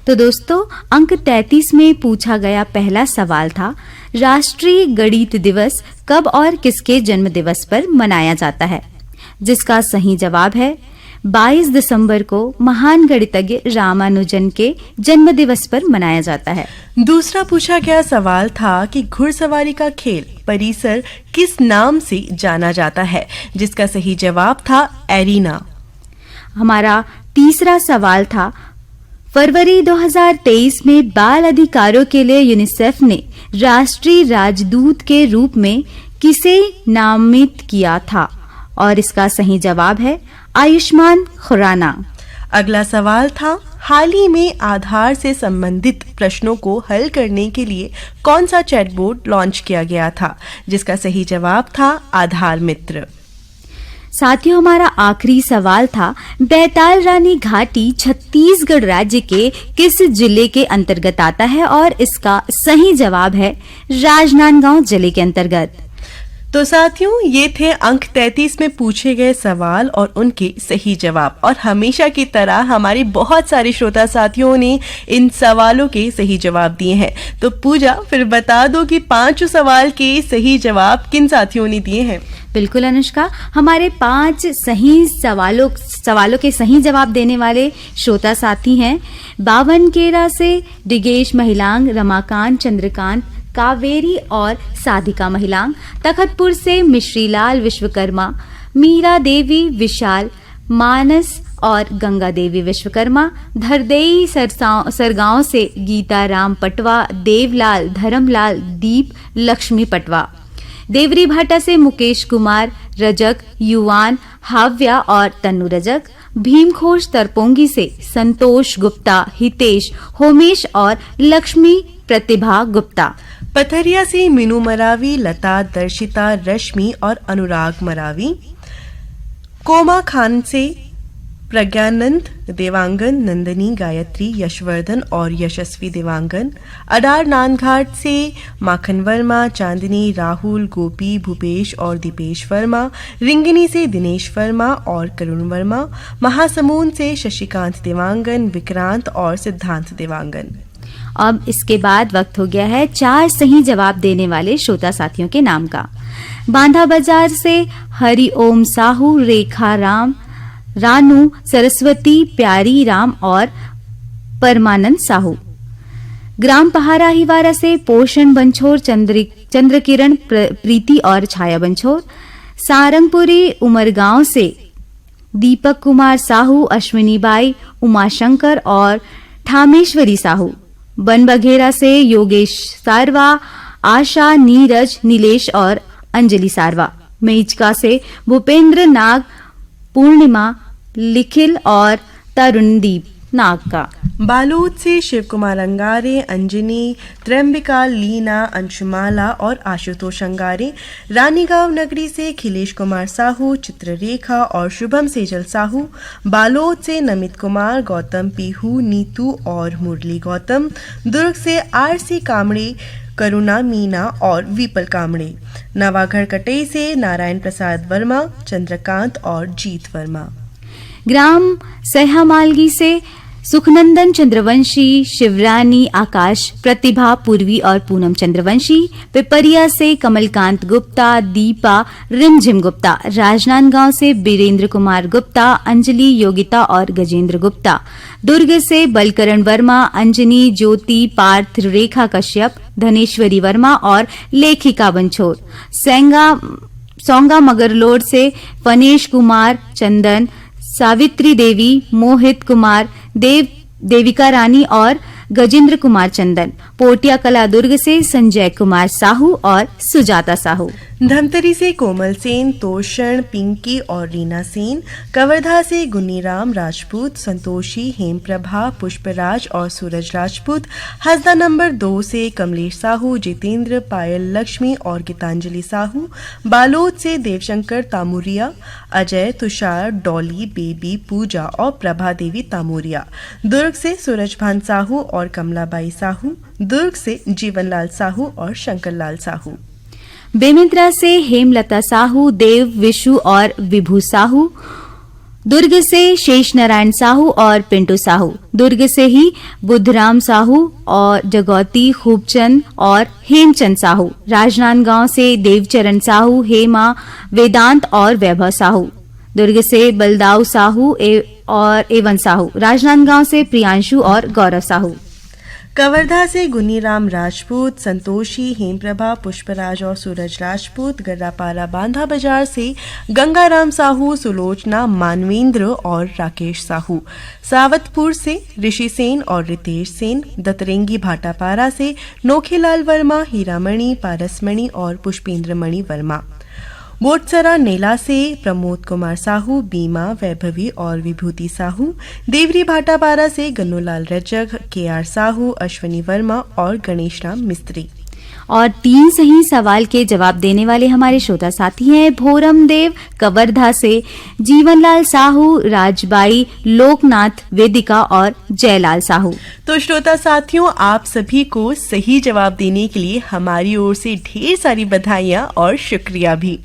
तो दोस्तों, अंक 33 में पूछा गया पहला सवाल था, राष्ट्रीय गणित दिवस कब और किसके जन्म दिवस पर मनाया जाता है? जिसका सही जवाब है 22 दिसंबर को महान गणितज्ञ रामानुजन के जन्म दिवस पर मनाया जाता है। दूसरा पूछा गया सवाल था कि घुड़सवारी का खेल परिसर किस नाम से जाना जाता है? जिसका सही जवाब था एरिना। हमारा तीसरा सवाल था, फरवरी 2023 में बाल अधिकारों के लिए यूनिसेफ ने राष्ट्रीय राजदूत के रूप में किसे नामित किया था? और इसका सही जवाब है आयुष्मान खुराना। अगला सवाल था, हाल ही में आधार से संबंधित प्रश्नों को हल करने के लिए कौन सा चैटबॉट लॉन्च किया गया था? जिसका सही जवाब था आधार मित्र। साथियों, हमारा आखिरी सवाल था, बैताल रानी घाटी छत्तीसगढ़ राज्य के किस जिले के अंतर्गत आता है? और इसका सही जवाब है राजनांदगांव जिले के अंतर्गत। तो साथियों, ये थे अंक 33 में पूछे गए सवाल और उनके सही जवाब। और हमेशा की तरह हमारे बहुत सारे श्रोता साथियों ने इन सवालों के सही जवाब दिए हैं। तो पूजा, फिर बता दो कि 5 सवाल के सही जवाब किन साथियों ने दिए हैं? बिल्कुल अनुष्का, हमारे 5 सही सवालों के सही जवाब देने वाले श्रोता साथी हैं बावनकेरा से डिगेश महिलांग, रमाकांत, चंद्रकांत, कावेरी और साधिका महिलांग, तखतपुर से मिश्रीलाल विश्वकर्मा, मीरा देवी विशाल, मानस और गंगा देवी विश्वकर्मा, धरदेई सरगांव से गीता राम पटवा, देवलाल, धर्मलाल, दीप लक्ष्मी पटवा, देवरी भाटा से मुकेश कुमार, रजक, युवान, हाव्या और तन्नु रजक, भीमखोज तरपोंगी से संतोष गुप्ता, हितेश, होमेश और लक्ष्मी प्रतिभा गुप्ता, पथरिया से मीनू मरावी, लता, दर्शिता, रश्मि और अनुराग मरावी, कोमा खान से प्रज्ञानंद, देवांगन, नंदनी, गायत्री, यशवर्धन और यशस्वी देवांगन, अडार नानघाट से माखन वर्मा, चांदनी, राहुल, गोपी, भूपेश और दीपेश वर्मा, रिंगिनी से दिनेश वर्मा और करुण वर्मा, महासमुंद से शशिकांत देवांगन, विक्रांत और सिद्धांत देवांगन। अब इसके बाद वक्त हो गया है 4 सही जवाब देने वाले श्रोता साथियों के नाम का। बांधा बाजार से हरि ओम साहू, रेखा राम, रानू, सरस्वती, प्यारी राम और परमानंद साहू। ग्राम पहाड़ा हिवारा से पोषण बंछोर, चंद्रकिरण, प्रीति और छाया बंछोर। सारंगपुरी उमरगांव से दीपक कुमार साहू, अश्विनी बाई, उमाशंकर और ठामेश्वरी साहू। बन बघेरा से योगेश सारवा, आशा, नीरज, नीलेश और अंजलि सारवा। मेजका से भूपेंद्र नाग, पूर्णिमा, लिखिल और तरुणदीप नाग का। बालोद से शिव कुमार अंगारे, अंजनी, त्र्यंबिका, लीना, अंशुमाला और आशुतोष अंगारे। रानीगांव नगरी से खिलेश कुमार साहू, चित्ररेखा और शुभम सेजल साहू। बालोद से नमित कुमार, गौतम पीहू, नीतू और मुरली गौतम। दुर्ग से आरसी कामड़े, करुणा मीना और वीपल कामड़े। नवागढ़ कटई से नारायण प्रसाद वर्मा, चंद्रकांत और जीत वर्मा। ग्राम सहामालगी से सुखनंदन चंद्रवंशी, शिवरानी, आकाश, प्रतिभा, पूर्वी और पूनम चंद्रवंशी। पिपरिया से कमलकांत गुप्ता, दीपा, रिमझिम गुप्ता। राजनांदगांव से बीरेंद्र कुमार गुप्ता, अंजलि, योगिता और गजेंद्र गुप्ता। दुर्ग से बलकरण वर्मा, अंजनी, ज्योति, पार्थ, रेखा कश्यप, धनेश्वरी वर्मा और लेखिका बंछोर। सोंगा मगरलोड से फनेश कुमार, चंदन, सावित्री देवी, मोहित कुमार, देविका रानी और गजेंद्र कुमार चंदन। पोटिया कला दुर्ग से संजय कुमार साहू और सुजाता साहू। धमतरी से कोमल सेन, तोषण, पिंकी और रीना सेन। कवर्धा से गुन्नीराम राजपूत, संतोषी, हेमप्रभा, पुष्पराज और सूरज राजपूत। हसदा नंबर 2 से कमलेश साहू, जितेंद्र, पायल, लक्ष्मी और गीतांजलि साहू। बालोद से देवशंकर तामुरिया, अजय, तुषार, डॉली, बेबी, पूजा और प्रभा देवी तामुरिया। दुर्ग से सूरजभान साहू और कमलाबाई साहू। दुर्ग से जीवनलाल साहू और शंकरलाल साहू। बेमिंद्रा से हेमलता साहू, देव, विशु और विभू साहू। दुर्ग से शेष नारायण साहू और पिंटू साहू, दुर्ग से ही बुद्धराम साहू और जगौती खूबचंद और हेमचंद साहू, राजनांदगांव से देवचरण साहू, हेमा, वेदांत और वैभव साहू, दुर्ग से बलदाऊ साहू और एवन साहू, राजनांदगांव से प्रियांशु और गौरव साहू। कवर्धा से गुनीराम राजपूत, संतोषी, हेमप्रभा, पुष्पराज और सूरज राजपूत, गर्रापारा बांधा बाजार से गंगाराम साहू, सुलोचना, मानवेंद्र और राकेश साहू, सावतपुर से ऋषि सेन और रितेश सेन, दतरेंगी भाटापारा से नोखेलाल वर्मा, हीरामणि, पारसमणि और पुष्पेंद्रमणि वर्मा, बोटसरा नेला से प्रमोद कुमार साहू, बीमा, वैभवी और विभूति साहू, देवरी भाटापारा से गन्नूलाल रजक, केआर साहू, अश्वनी वर्मा और गणेश राम मिस्त्री। और 3 सही सवाल के जवाब देने वाले हमारे श्रोता साथी हैं भोरम देव कवर्धा से, जीवनलाल साहू, राजबाई, लोकनाथ, वेदिका और जयलाल साहू। तो श्रोता साथियों, आप सभी को सही जवाब देने के लिए हमारी ओर से ढेर सारी बधाइयां और शुक्रिया भी।